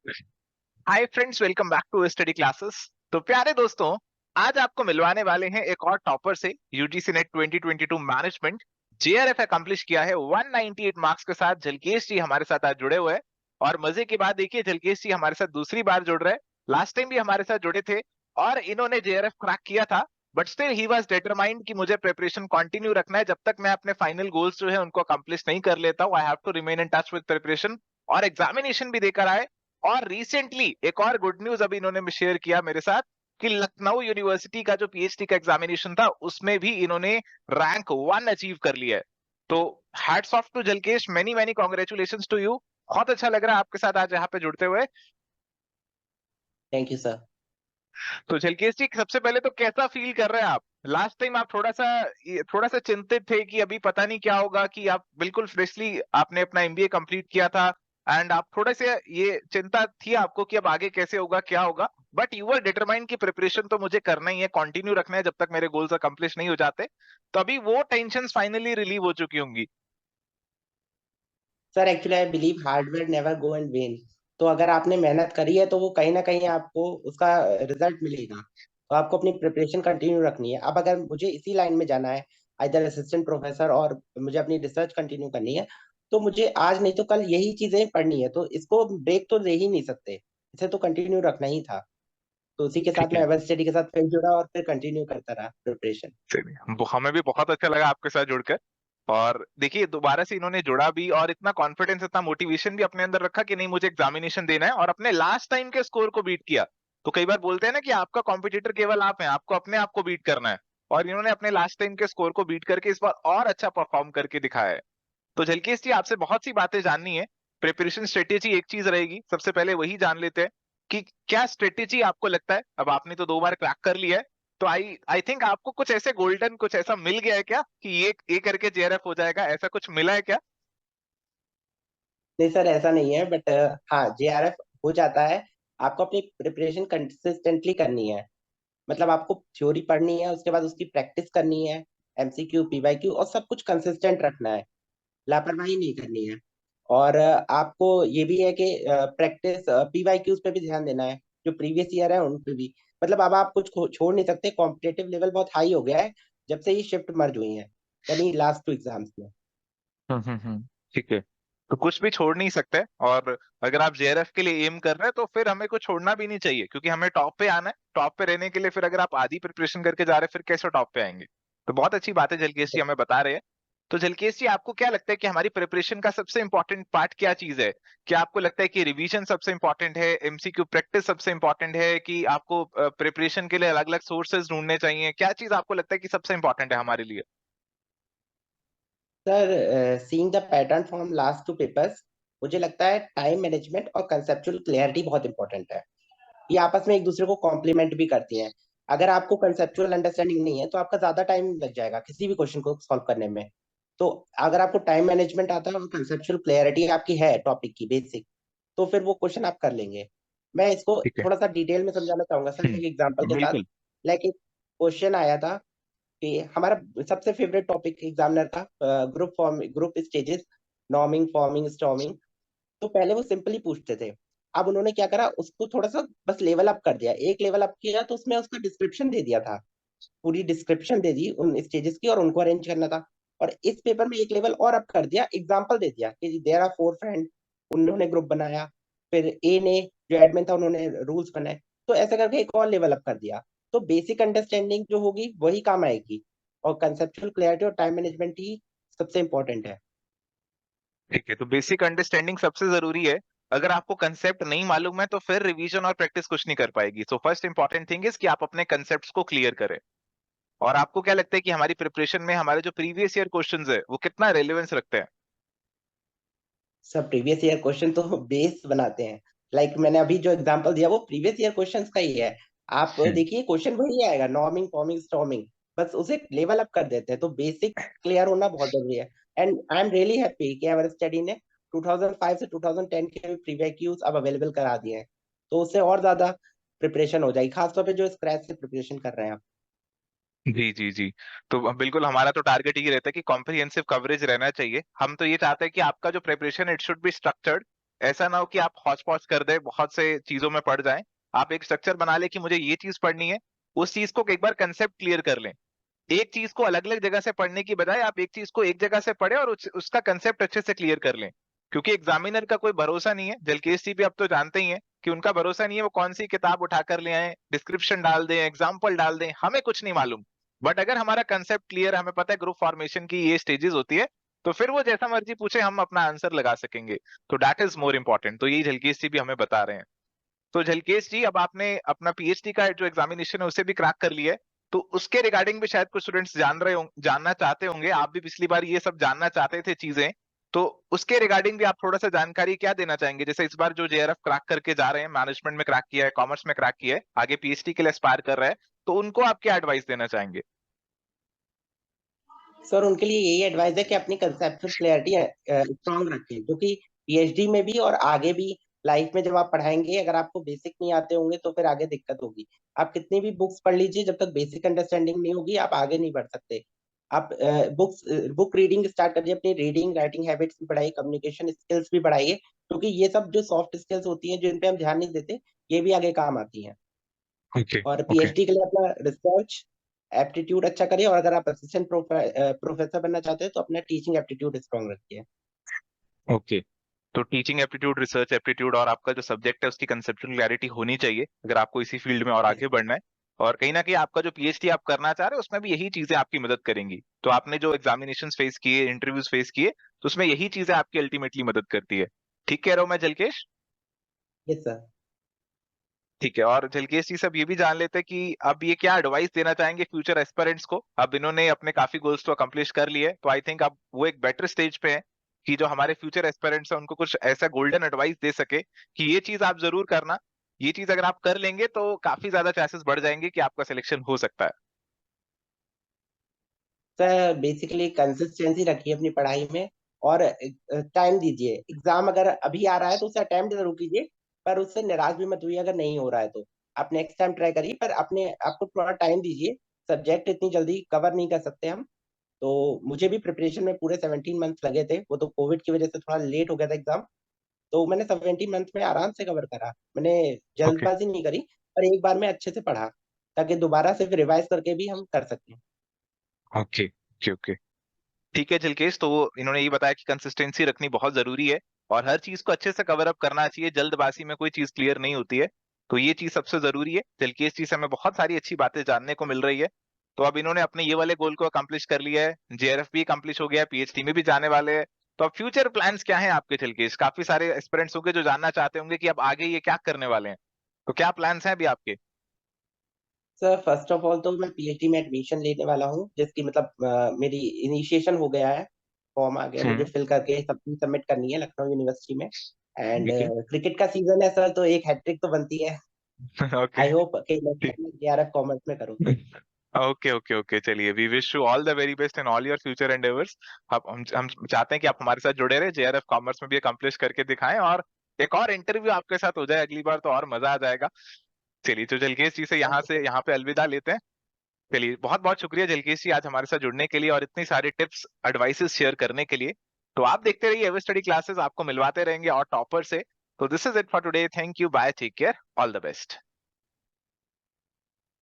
Hi friends, welcome back to study classes. तो प्यारे दोस्तों, आज आपको मिलवाने वाले हैं एक और टॉपर से। UGC net 2022 management JRF accomplish किया है 198 मार्क्स के साथ। जलकेश जी हमारे साथ आज जुड़े हुए हैं। और मजे की बात देखिए, जलकेश जी हमारे साथ दूसरी बार जुड़ रहे हैं। लास्ट टाइम भी हमारे साथ जुड़े थे और इन्होंने जेआरएफ क्रैक किया था। But still he was determined कि मुझे प्रिपरेशन कंटिन्यू रखना है। जब तक मैं अपने फाइनल गोल्स जो है उनको अकम्प्लिश नहीं कर लेता हूं, I have to remain in touch with preparation. और एग्जामिनेशन भी देकर आए। और रिसेंटली एक और गुड न्यूज अभी इन्होंने शेयर किया मेरे साथ कि लखनऊ यूनिवर्सिटी का जो पीएचडी का एग्जामिनेशन था उसमें भी इन्होंने रैंक 1 अचीव कर लिया है। तो hats off to Jalkesh, many many congratulations to you. बहुत अच्छा लग रहा है आपके साथ आज यहाँ पे जुड़ते हुए। Thank you sir. तो जलकेश जी, सबसे पहले तो कैसा फील कर रहे हैं आप? लास्ट टाइम आप थोड़ा सा चिंतित थे कि अभी पता नहीं क्या होगा, कि आप बिल्कुल फ्रेशली आपने अपना एमबीए कंप्लीट किया था। एंड आप थोड़े से ये चिंता थी आपको कि अब आगे कैसे होगा, क्या होगा। बट यू वर डिटरमाइंड कि प्रिपरेशन तो मुझे करना ही है, कंटिन्यू रखना है जब तक मेरे गोल्स अकम्प्लिश नहीं हो जाते। तो अभी वो टेंशन फाइनली रिलीव हो चुकी होंगी। Sir actually I believe hardware never go in when. तो अगर आपने मेहनत करी है तो वो कहीं ना कहीं आपको उसका रिजल्ट मिलेगा। तो आपको अपनी प्रिपरेशन कंटिन्यू रखनी है। अब अगर मुझे इसी लाइन में जाना है, इधर असिस्टेंट प्रोफेसर, और मुझे अपनी रिसर्च कंटिन्यू करनी है, तो मुझे आज नहीं तो कल यही चीजें पढ़नी है। तो इसको ब्रेक तो दे ही नहीं सकते, इसे तो कंटिन्यू रखना ही था। तो उसी के साथ ठीक मैं है। एवर स्टडी के साथ फिर जुड़ा और फिर कंटिन्यू करता रहा प्रिपरेशन। चलिए, हमें भी बहुत अच्छा लगा आपके साथ जुड़कर। और देखिए, दोबारा से इन्होंने जुड़ा भी और इतना कॉन्फिडेंस, इतना मोटिवेशन भी अपने अंदर रखा कि नहीं, मुझे एग्जामिनेशन देना है, और अपने लास्ट टाइम के स्कोर को बीट किया। तो कई बार बोलते हैं ना कि आपका कॉम्पिटिटर केवल आप हैं, आपको अपने आप को बीट करना है। और इन्होंने अपने लास्ट टाइम के स्कोर को बीट करके इस बार और अच्छा परफॉर्म करके दिखाया है। तो जलकेश जी, आपसे बहुत सी बातें जाननी है। प्रिपरेशन स्ट्रेटेजी एक चीज रहेगी, सबसे पहले वही जान लेते हैं कि क्या स्ट्रेटेजी आपको लगता है। अब आपने तो 2 बार क्रैक कर लिया है, तो आई आई थिंक आपको कुछ ऐसे गोल्डन, कुछ ऐसा मिल गया है क्या कि ये करके जेआरएफ हो जाएगा, ऐसा कुछ मिला है क्या? नहीं सर, ऐसा नहीं है, बट हाँ, जेआरएफ हो जाता है। आपको अपनी प्रिपरेशन कंसिस्टेंटली करनी है। मतलब आपको थ्योरी पढ़नी है, उसके बाद उसकी प्रैक्टिस करनी है, एमसीक्यू पीवाईक्यू और सब कुछ कंसिस्टेंट रखना है। लापरवाही नहीं करनी है। और आपको ये भी है कि प्रैक्टिस पीवाईक्यूज पे भी ध्यान देना है, जो प्रीवियस ईयर है उन पे भी। मतलब अब आप कुछ छोड़ नहीं सकते, कॉम्पिटेटिव लेवल बहुत हाई हो गया है जब से ये शिफ्ट मर्ज हुई है, यानी लास्ट 2 एग्जाम्स में। ठीक है। तो कुछ भी छोड़ नहीं सकते। और अगर आप जेआरएफ के लिए एम कर रहे हैं तो फिर हमें कुछ छोड़ना भी नहीं चाहिए, क्योंकि हमें टॉप पे आना है। टॉप पे रहने के लिए फिर अगर आप आधी प्रिपरेशन करके जा रहे हैं, फिर कैसे टॉप पे आएंगे? तो बहुत अच्छी बात है जलकेश जी हमें बता रहे हैं। तो जलकेश जी, आपको क्या लगता है कि हमारी प्रिपरेशन का सबसे इंपॉर्टेंट पार्ट क्या चीज है? क्या आपको लगता है कि रिवीजन सबसे इंपॉर्टेंट है, एमसीक्यू प्रैक्टिस सबसे इंपॉर्टेंट है, कि आपको प्रिपरेशन के लिए अलग अलग सोर्सेज ढूंढने चाहिए? क्या चीज आपको लगता है कि सबसे इंपॉर्टेंट है हमारे लिए? Sir, seeing the pattern from last 2 papers, मुझे लगता है टाइम मैनेजमेंट और कंसेप्चुअल क्लैरिटी बहुत इंपॉर्टेंट है। ये आपस में एक दूसरे को कॉम्प्लीमेंट भी करती हैं। अगर आपको कंसेप्चुअल अंडरस्टैंडिंग नहीं है तो आपका ज्यादा टाइम लग जाएगा किसी भी क्वेश्चन को सॉल्व करने में। तो अगर आपको टाइम मैनेजमेंट आता है और कंसेप्चुअल क्लैरिटी आपकी है टॉपिक की बेसिक, तो फिर वो क्वेश्चन आप कर लेंगे। मैं इसको ठीक है। थोड़ा सा डिटेल में समझाना चाहूंगा सर, एक एग्जांपल के साथ। बिल्कुल। लाइक एक क्वेश्चन आया था कि हमारा सबसे फेवरेट टॉपिक एग्जामिनर का, group form, group stages, norming, forming, storming. तो पहले वो सिंपली पूछते थे। अब उन्होंने क्या करा, उसको थोड़ा सा बस लेवल अप कर दिया। एक लेवल अप किया तो उसमें उसका डिस्क्रिप्शन दे दिया था, पूरी डिस्क्रिप्शन दे दी उन स्टेजेस की, और उनको अरेंज करना था। और इस पेपर में एक लेवल और अप कर दिया, एग्जाम्पल दे दिया कि देयर आर 4 फ्रेंड, उन्होंने ग्रुप बनाया। फिर ए ने, जो एडमिन था, उन्होंने रूल्स बनाए। तो ऐसा करके एक और लेवल अप कर दिया। तो बेसिक अंडरस्टैंडिंग जो होगी वही काम आएगी, और कंसेप्चुअल क्लैरिटी और टाइम मैनेजमेंट ही सबसे इंपॉर्टेंट है। ठीक है, तो बेसिक अंडरस्टैंडिंग सबसे जरूरी है। अगर आपको कंसेप्ट नहीं मालूम है तो फिर रिवीजन और प्रैक्टिस कुछ नहीं कर पाएगी। So first important thing is कि आप अपने कंसेप्ट्स को क्लियर करें। और आपको क्या लगता है कि हमारी प्रिपरेशन में हमारे जो प्रीवियस ईयर क्वेश्चंस है वो कितना रेलेवेंस रखते हैं? सब प्रीवियस ईयर क्वेश्चन तो बेस बनाते हैं। लाइक मैंने अभी जो एग्जांपल दिया वो प्रीवियस ईयर क्वेश्चंस का ही है। आप हम्म। देखिए, क्वेश्चन वही आएगा, नॉर्मिंग, फॉर्मिंग, स्टॉर्मिंग। बस उसे लेवल अप कर देते हैं। तो बेसिक क्लियर होना बहुत जरूरी है। And I am really happy कि एवर स्टडी ने 2005 से 2010 के भी प्रीवियस अब अवेलेबल करा दिए हैं। तो उससे और ज्यादा प्रिपरेशन हो जाएगी, खासतौर पे जो स्क्रैच से प्रिपरेशन कर रहे हैं आप। जी जी जी। तो बिल्कुल हमारा तो टारगेट ही रहता है कि कॉम्प्रिहेंसिव कवरेज रहना चाहिए। हम तो ये चाहते हैं कि आपका जो preparation it should be structured. ऐसा ना हो कि आप हौच पौच कर दे, बहुत से चीजों में पड़ जाएं। आप एक स्ट्रक्चर बना ले कि मुझे ये चीज पढ़नी है, उस चीज को एक बार कंसेप्ट क्लियर कर लें। एक चीज को अलग अलग जगह से पढ़ने की बजाय आप एक चीज को एक जगह से पढ़े और उसका कंसेप्ट अच्छे से क्लियर कर लें। क्योंकि एग्जामिनर का कोई भरोसा नहीं है, जलकेश जी भी अब तो जानते ही हैं कि उनका भरोसा नहीं है, वो कौन सी किताब उठाकर ले आए, डिस्क्रिप्शन डाल दें, एग्जाम्पल डाल दें, हमें कुछ नहीं मालूम। बट अगर हमारा कंसेप्ट क्लियर, हमें पता है ग्रुप फॉर्मेशन की ये स्टेजेस होती है, तो फिर वो जैसा मर्जी पूछे हम अपना आंसर लगा सकेंगे। तो दैट इज मोर इंपॉर्टेंट। तो यही झलकेश जी भी हमें बता रहे हैं। तो झलकेश जी, अब आपने अपना पीएचडी का जो एग्जामिनेशन है उसे भी क्रैक कर लिया है, तो उसके रिगार्डिंग भी शायद कुछ स्टूडेंट्स जानना चाहते होंगे। आप भी पिछली बार ये सब जानना चाहते थे चीजें, तो उसके रिगार्डिंग भी आप थोड़ा सा जानकारी क्या देना चाहेंगे? जैसे इस बार जो जेआरएफ क्रैक करके जा रहे हैं, मैनेजमेंट में क्रैक किया है, कॉमर्स में क्रैक किया है, आगे पीएचडी के लिए एस्पायर कर रहा है, तो उनको आप क्या एडवाइस देना चाहेंगे? सर उनके लिए यही एडवाइस है कि अपनी कंसेप्चुअल क्लैरिटी स्ट्रांग रखें, जो कि पीएचडी में भी और आगे भी लाइफ में जब आप पढ़ाएंगे, अगर आपको बेसिक नहीं आते होंगे तो फिर आगे दिक्कत होगी। आप कितनी भी बुक्स पढ़ लीजिए, जब तक बेसिक अंडरस्टैंडिंग नहीं होगी आप आगे नहीं बढ़ सकते। आप बुक रीडिंग स्टार्ट करिए, अपनी रीडिंग राइटिंग हैबिट्स भी बढ़ाइए, कम्युनिकेशन स्किल्स भी बढ़ाइए, क्योंकि ये सब जो सॉफ्ट स्किल्स होती हैं जिन पे हम ध्यान नहीं देते, ये भी आगे काम आती हैं। ओके। और ओके। पीएचडी के लिए अपना रिसर्च एप्टीट्यूड अच्छा करिए, और अगर आप असिस्टेंट प्रोफेसर बनना चाहते हैं तो अपना टीचिंग एप्टीट्यूड स्ट्रांग रखिए। ओके। तो टीचिंग एप्टीट्यूड, रिसर्च एप्टीट्यूड और आपका जो सब्जेक्ट है उसकी कंसेप्चुअल क्लैरिटी होनी चाहिए अगर आपको इसी फील्ड में और आगे बढ़ना है। और कहीं ना कहीं आपका जो पीएचडी आप करना चाह रहे हो उसमें भी यही चीजें आपकी मदद करेंगी। तो आपने जो एग्जामिनेशन फेस किए, इंटरव्यूज फेस किए, तो उसमें यही चीजें आपकी अल्टीमेटली मदद करती है। ठीक कह रहा हूं मैं जलकेश? Yes sir. ठीक है। और जलकेश जी, सब ये भी जान लेते हैं कि अब ये क्या एडवाइस देना चाहेंगे फ्यूचर एस्पिरेंट्स को? अब इन्होंने अपने काफी गोल्स तो अकम्प्लिश कर लिए, तो आई थिंक अब वो एक बेटर स्टेज पे है कि जो हमारे फ्यूचर एस्पिरेंट्स हैं उनको कुछ ऐसा गोल्डन एडवाइस दे सके कि ये चीज आप जरूर करना, ये चीज अगर आप कर लेंगे तो काफी ज्यादा चांसेस बढ़ जाएंगे कि आपका सिलेक्शन हो सकता है। सर बेसिकली कंसिस्टेंसी रखिए अपनी पढ़ाई में, और टाइम दीजिए। एग्जाम अगर अभी आ रहा है तो उसे अटेम्प्ट जरूर कीजिए, पर उससे निराश भी मत हुई अगर नहीं हो रहा है तो। आप नेक्स्ट टाइम ट्राई करिए, पर अपने आपको थोड़ा टाइम दीजिए। सब्जेक्ट इतनी जल्दी कवर नहीं कर सकते हम। तो मुझे भी प्रिपरेशन में पूरे 17 मंथ्स लगे थे, वो तो कोविड की वजह से थोड़ा लेट हो गया था एग्जाम। तो मैंने 17 मंथ में आराम से कवर करा। मैंने ओके। जल्दबाजी नहीं करी, पर एक बार में अच्छे से पढ़ा, ताकि दोबारा से फिर रिवाइज करके भी हम कर सकें। ओके। ओके। ओके। ठीक है जलकेश, तो इन्होंने ये बताया कि कंसिस्टेंसी रखनी बहुत जरूरी है और हर चीज को अच्छे से कवर अप करना चाहिए, जल्दबाजी में कोई चीज क्लियर नहीं होती है। तो ये चीज सबसे जरूरी है। जलकेश जी से हमें बहुत सारी अच्छी बातें जानने को मिल रही है। तो अब इन्होंने अपने ये वाले गोल को अकम्प्लिश कर लिया है, जेआरएफ भी अकम्प्लिश हो गया, पीएचडी में भी जाने वाले हैं। तो अब फ्यूचर प्लान्स क्या हैं आपके जलकेश? काफी सारे एस्पिरेंट्स होंगे जो जानना चाहते होंगे कि अब आगे ये क्या करने वाले हैं। तो क्या प्लान्स हैं अभी आपके? सर फर्स्ट ऑफ ऑल तो मैं पीएचडी में एडमिशन लेने वाला हूँ, जिसकी मतलब मेरी इनिशिएशन हो गया है। फॉर्म आ गया, मुझे हम्म। फिल करके सब सबमिट करनी है लखनऊ यूनिवर्सिटी में। एंड ठीक है। क्रिकेट का सीजन है सर, तो एक हैट्रिक तो बनती है। ओके। आई होप कि नेक्स्ट ठीक। टाइम जेआरएफ कॉमर्स में करूँ। ओके। ओके। ओके। चलिए, we wish you all the very best in all your future endeavours. अब हम चाहते हैं कि आप हमारे साथ जुड़े रहे, जेआरएफ कॉमर्स में भी अकम्प्लिश करके दिखाएं और एक और इंटरव्यू आपके साथ हो जाए अगली बार, तो और मजा आ जाएगा। चलिए, तो जलकेश जी थैंक यू। से यहाँ पे अलविदा लेते हैं। चलिए, बहुत बहुत शुक्रिया जलकेश जी आज हमारे साथ जुड़ने के लिए और इतनी सारी टिप्स एडवाइसेस शेयर करने के लिए। तो आप देखते रहिए एवर स्टडी क्लासेस, आपको मिलवाते रहेंगे और टॉपर से। तो this is it for today. Thank you, bye, take care, all the best.